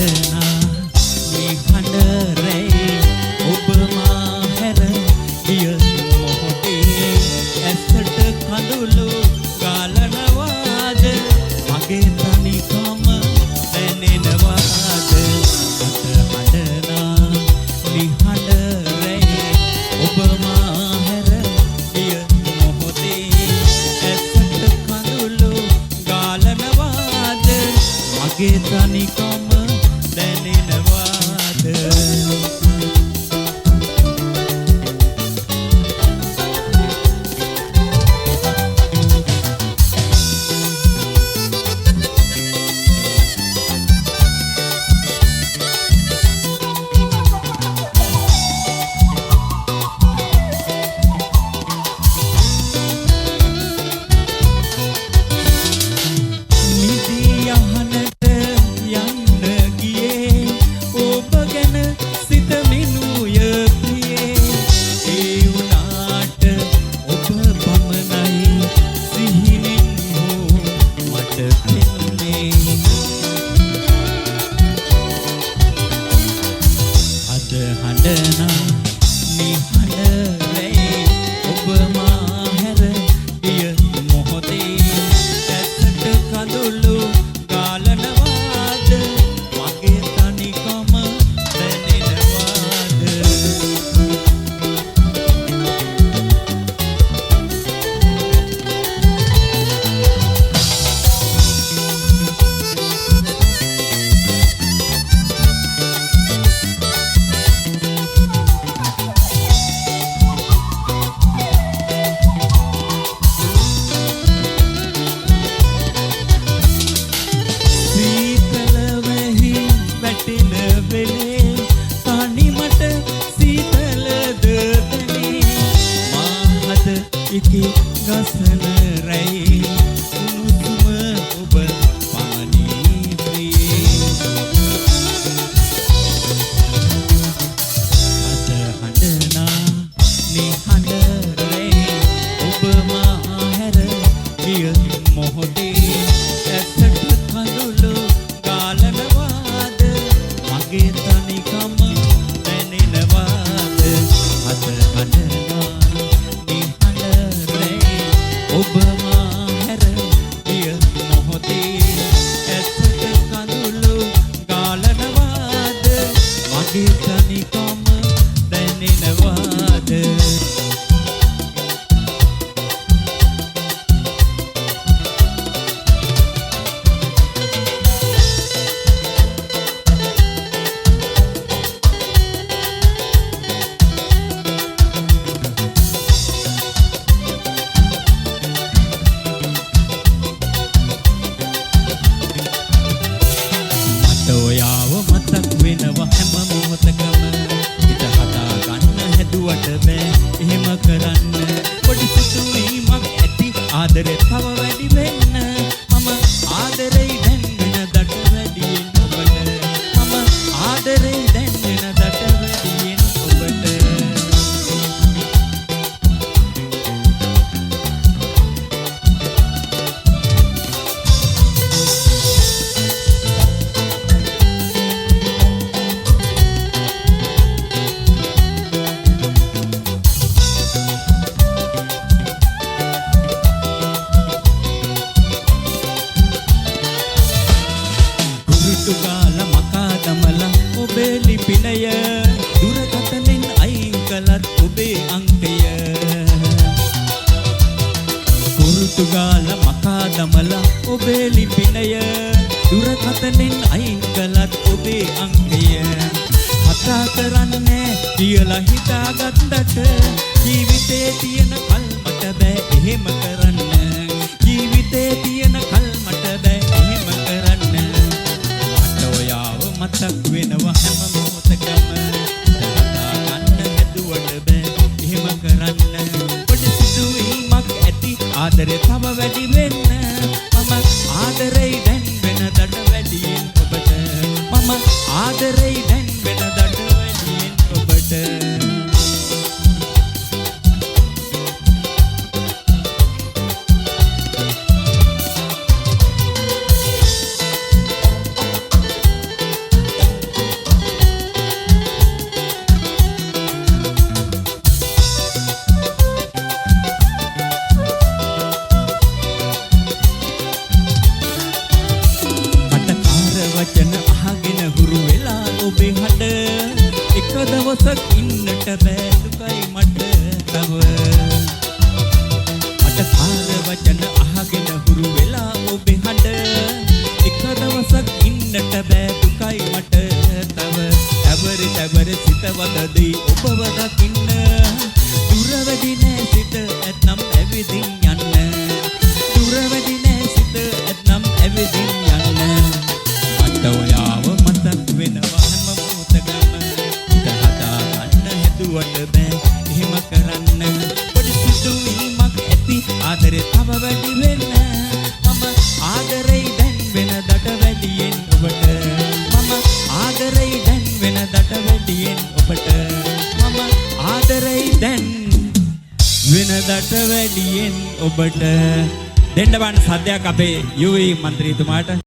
හඬනා නිහඬරේ ඔබ මා හැර ගිය මොහොතේ ඇසට කඳුළු ගලනවාද මගේ තනිකම දැනෙනවාද හඬනා නිහඬරේ ඔබ මා හැර ගිය මොහොතේ ඇසට කඳුළු ගලනවාද මගේ තනිකම දැනෙනවාද දවසක් ඉන්නට බෑ දුකයි මට තව මට සාර වචන අහගෙන හුරු වෙලා ඔබේ හඬ එක දවසක් ඉන්නට බෑ දුකයි මට තව තවර සිතවතදී ඔබව දකින්න දුර වැඩි නෑ සිත ඇත්නම් ඇවිදින් යන්න දුර වැඩි නෑ සිත ඇත්නම් ඇවිදින් යන්න මට ඔයාව මතක් වෙනවා හැම මොහොතකම හිත හදා ගන්න හැදුවට බෑ එහෙම කරන්න පොඩි සිතුවීමක් ඇති ආදරේ තව වැඩි වෙන්න මම ආදරේ දැන් වෙනදට වැඩියෙන් ඔබට මම ආදරේ දැන් වෙනදට වැඩියෙන් ඔබට මම ආදරේ දැන් වෙනදට වැඩියෙන් ඔබට දෙන්න බන් සද්දයක් අපේ යුවී මන්ත්‍රීතුමාට